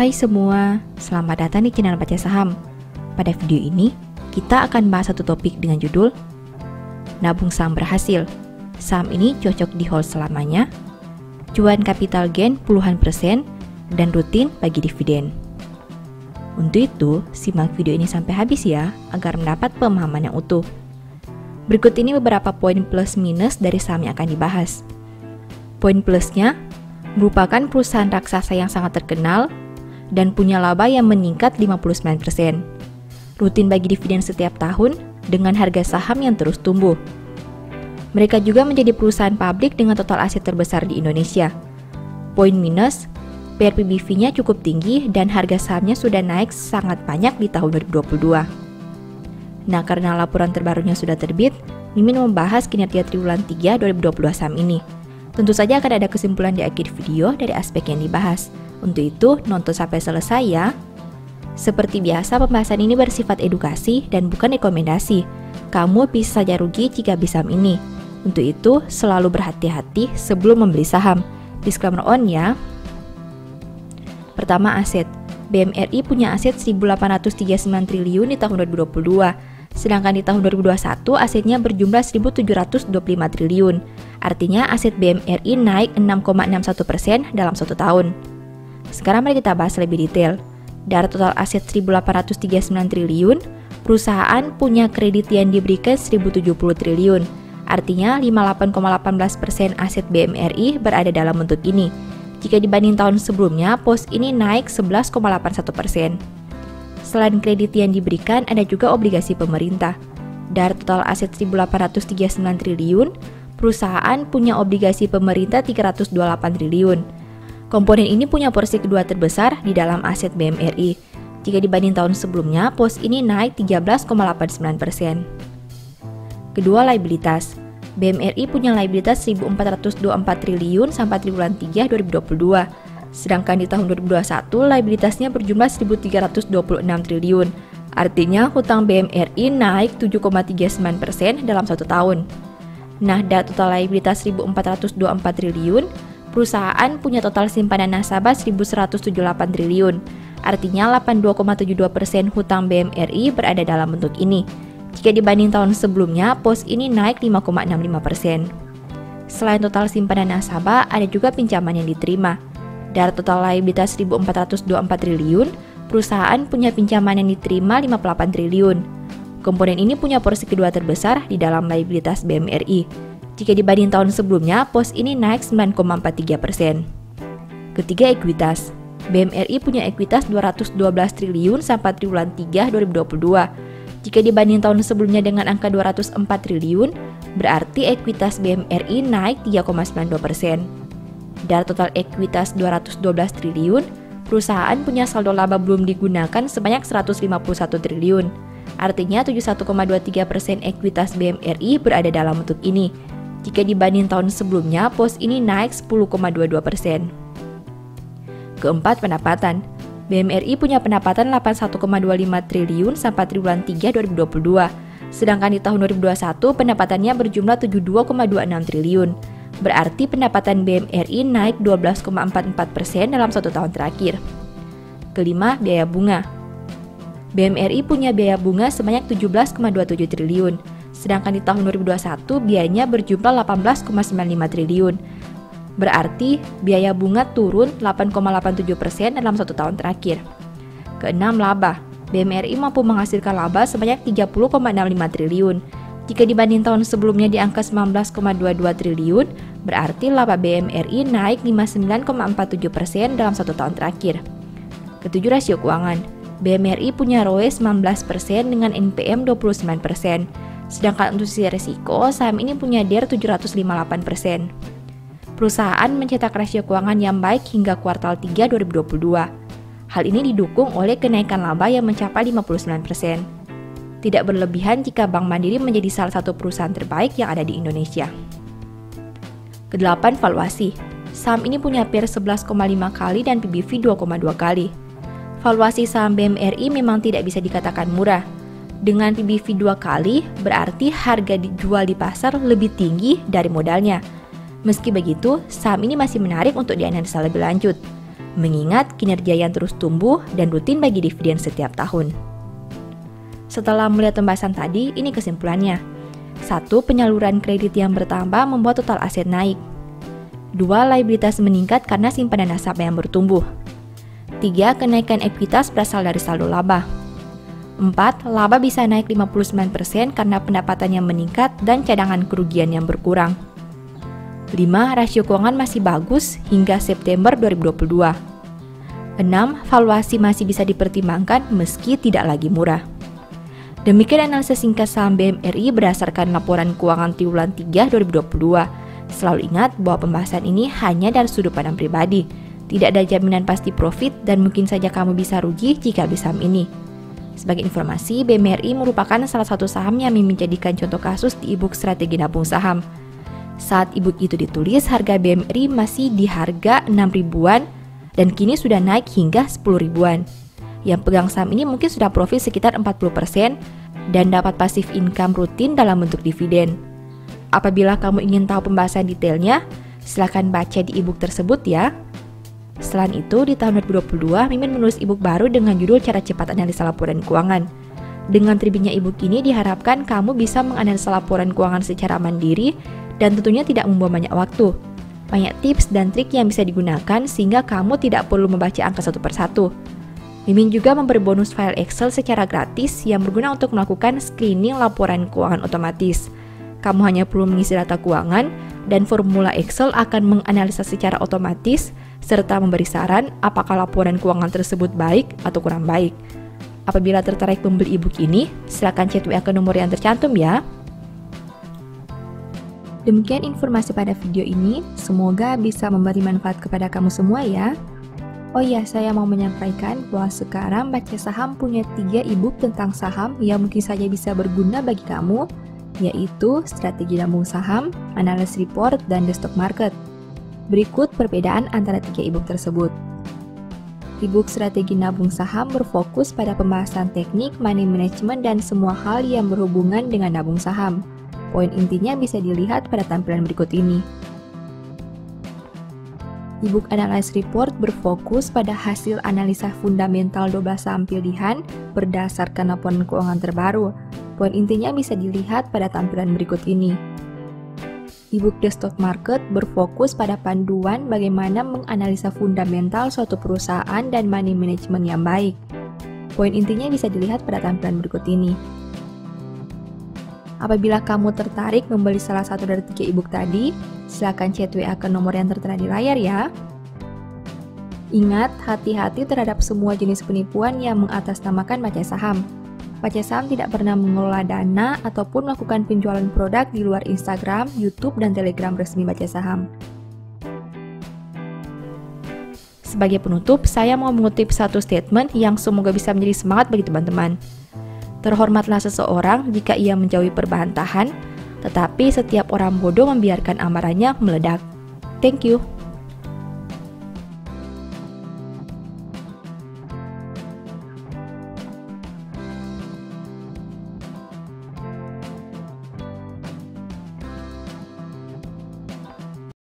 Hai semua, selamat datang di channel Baca Saham. Pada video ini, kita akan bahas satu topik dengan judul Nabung saham berhasil. Saham ini cocok di hold selamanya, cuan capital gain puluhan persen, dan rutin bagi dividen. Untuk itu, simak video ini sampai habis ya, agar mendapat pemahaman yang utuh. Berikut ini beberapa poin plus minus dari saham yang akan dibahas. Poin plusnya, merupakan perusahaan raksasa yang sangat terkenal dan punya laba yang meningkat 59%. Rutin bagi dividen setiap tahun dengan harga saham yang terus tumbuh. Mereka juga menjadi perusahaan publik dengan total aset terbesar di Indonesia. Poin minus, PRPBV-nya cukup tinggi dan harga sahamnya sudah naik sangat banyak di tahun 2022. Nah, karena laporan terbarunya sudah terbit, Mimin membahas kinerja triwulan 3 2022 saham ini. Tentu saja akan ada kesimpulan di akhir video dari aspek yang dibahas. Untuk itu, nonton sampai selesai ya. Seperti biasa, pembahasan ini bersifat edukasi dan bukan rekomendasi. Kamu bisa saja rugi jika beli saham ini. Untuk itu, selalu berhati-hati sebelum membeli saham. Disclaimer on ya. Pertama, aset. BMRI punya aset 1.839 triliun di tahun 2022. Sedangkan di tahun 2021 asetnya berjumlah 1.725 triliun. Artinya aset BMRI naik 6,61% dalam 1 tahun. Sekarang mari kita bahas lebih detail. Dari total aset 1.839 triliun, perusahaan punya kredit yang diberikan 1.070 triliun. Artinya 58,18% aset BMRI berada dalam bentuk ini. Jika dibanding tahun sebelumnya, pos ini naik 11,81%. Selain kredit yang diberikan, ada juga obligasi pemerintah. Dari total aset 1.839 triliun, perusahaan punya obligasi pemerintah 328 triliun. Komponen ini punya porsi kedua terbesar di dalam aset BMRI. Jika dibanding tahun sebelumnya, pos ini naik 13,89%. Kedua, liabilitas. BMRI punya liabilitas 1.424 triliun sampai triwulan 3 2022. Sedangkan di tahun 2021, liabilitasnya berjumlah 1.326 triliun. Artinya, hutang BMRI naik 7,39% dalam 1 tahun. Nah, dari total liabilitas 1.424 triliun, perusahaan punya total simpanan nasabah 1.178 triliun. Artinya 82,72% hutang BMRI berada dalam bentuk ini. Jika dibanding tahun sebelumnya, pos ini naik 5,65%. Selain total simpanan nasabah, ada juga pinjaman yang diterima. Dari total liabilitas 1.424 triliun, perusahaan punya pinjaman yang diterima 58 triliun. Komponen ini punya porsi kedua terbesar di dalam liabilitas BMRI. Jika dibanding tahun sebelumnya, pos ini naik 9,43%. Ketiga, ekuitas. BMRI punya ekuitas 212 triliun sampai triwulan 3 2022. Jika dibanding tahun sebelumnya dengan angka 204 triliun, berarti ekuitas BMRI naik 3,92%. Dari total ekuitas 212 triliun, perusahaan punya saldo laba belum digunakan sebanyak 151 triliun. Artinya 71,23% ekuitas BMRI berada dalam bentuk ini. Jika dibanding tahun sebelumnya, pos ini naik 10,22%. Keempat, pendapatan. BMRI punya pendapatan 81,25 triliun sampai triwulan 3 2022. Sedangkan di tahun 2021, pendapatannya berjumlah 72,26 triliun. Berarti pendapatan BMRI naik 12,44% dalam 1 tahun terakhir. Kelima, biaya bunga. BMRI punya biaya bunga sebanyak 17,27 triliun. Sedangkan di tahun 2021 biayanya berjumlah 18,95 triliun. Berarti biaya bunga turun 8,87% dalam 1 tahun terakhir. Keenam, laba. BMRI mampu menghasilkan laba sebanyak 30,65 triliun. Jika dibanding tahun sebelumnya di angka 19,22 triliun, berarti laba BMRI naik 59,47% dalam 1 tahun terakhir. Ketujuh, rasio keuangan. BMRI punya ROE 19% dengan NPM 29%. Sedangkan untuk sisi resiko, saham ini punya DER 758%. Perusahaan mencetak rasio keuangan yang baik hingga kuartal 3 2022. Hal ini didukung oleh kenaikan laba yang mencapai 59%. Tidak berlebihan jika Bank Mandiri menjadi salah satu perusahaan terbaik yang ada di Indonesia. Kedelapan, valuasi. Saham ini punya PER 11,5 kali dan PBV 2,2 kali. Valuasi saham BMRI memang tidak bisa dikatakan murah. Dengan PBV 2 kali, berarti harga dijual di pasar lebih tinggi dari modalnya. Meski begitu, saham ini masih menarik untuk dianalisa lebih lanjut. mengingat kinerja yang terus tumbuh dan rutin bagi dividen setiap tahun. Setelah melihat pembahasan tadi, ini kesimpulannya. 1. Penyaluran kredit yang bertambah membuat total aset naik. 2. Liabilitas meningkat karena simpanan nasabah yang bertumbuh. 3. Kenaikan ekuitas berasal dari saldo laba. 4. Laba bisa naik 59% karena pendapatannya meningkat dan cadangan kerugian yang berkurang. 5. Rasio keuangan masih bagus hingga September 2022. 6. Valuasi masih bisa dipertimbangkan meski tidak lagi murah. Demikian analisis singkat saham BMRI berdasarkan laporan keuangan triwulan 3 2022. Selalu ingat bahwa pembahasan ini hanya dari sudut pandang pribadi. Tidak ada jaminan pasti profit dan mungkin saja kamu bisa rugi jika beli saham ini. Sebagai informasi, BMRI merupakan salah satu saham yang menjadikan contoh kasus di e-book Strategi Nabung Saham. Saat e-book itu ditulis, harga BMRI masih di harga 6 ribuan dan kini sudah naik hingga 10 ribuan. Yang pegang saham ini mungkin sudah profit sekitar 40% dan dapat passive income rutin dalam bentuk dividen. Apabila kamu ingin tahu pembahasan detailnya, silakan baca di e-book tersebut ya. Selain itu, di tahun 2022, Mimin menulis e-book baru dengan judul Cara Cepat Analisa Laporan Keuangan. Dengan terbitnya e-book ini diharapkan kamu bisa menganalisa laporan keuangan secara mandiri dan tentunya tidak membuang banyak waktu. Banyak tips dan trik yang bisa digunakan sehingga kamu tidak perlu membaca angka satu persatu. Mimin juga memberi bonus file Excel secara gratis yang berguna untuk melakukan screening laporan keuangan otomatis. Kamu hanya perlu mengisi data keuangan dan formula Excel akan menganalisa secara otomatis serta memberi saran apakah laporan keuangan tersebut baik atau kurang baik. Apabila tertarik membeli e-book ini, silakan chat WA ke nomor yang tercantum ya. Demikian informasi pada video ini, semoga bisa memberi manfaat kepada kamu semua ya. Oh iya, saya mau menyampaikan bahwa sekarang Baca Saham punya 3 e-book tentang saham yang mungkin saja bisa berguna bagi kamu, yaitu Strategi Nabung Saham, Analysis Report, dan The Stock Market. Berikut perbedaan antara 3 e-book tersebut. E-book Strategi Nabung Saham berfokus pada pembahasan teknik, money management, dan semua hal yang berhubungan dengan nabung saham. Poin intinya bisa dilihat pada tampilan berikut ini. E-book Analysis Report berfokus pada hasil analisa fundamental 12 saham pilihan berdasarkan laporan keuangan terbaru. Poin intinya bisa dilihat pada tampilan berikut ini. E-book The Stock Market berfokus pada panduan bagaimana menganalisa fundamental suatu perusahaan dan money management yang baik. Poin intinya bisa dilihat pada tampilan berikut ini. Apabila kamu tertarik membeli salah satu dari 3 e-book tadi, silakan chat WA ke nomor yang tertera di layar ya. Ingat, hati-hati terhadap semua jenis penipuan yang mengatasnamakan baca saham. Baca Saham tidak pernah mengelola dana ataupun melakukan penjualan produk di luar Instagram, YouTube, dan Telegram resmi Baca Saham. Sebagai penutup, saya mau mengutip satu statement yang semoga bisa menjadi semangat bagi teman-teman. Terhormatlah seseorang jika ia menjauhi perbantahan, tetapi setiap orang bodoh membiarkan amarahnya meledak. Thank you.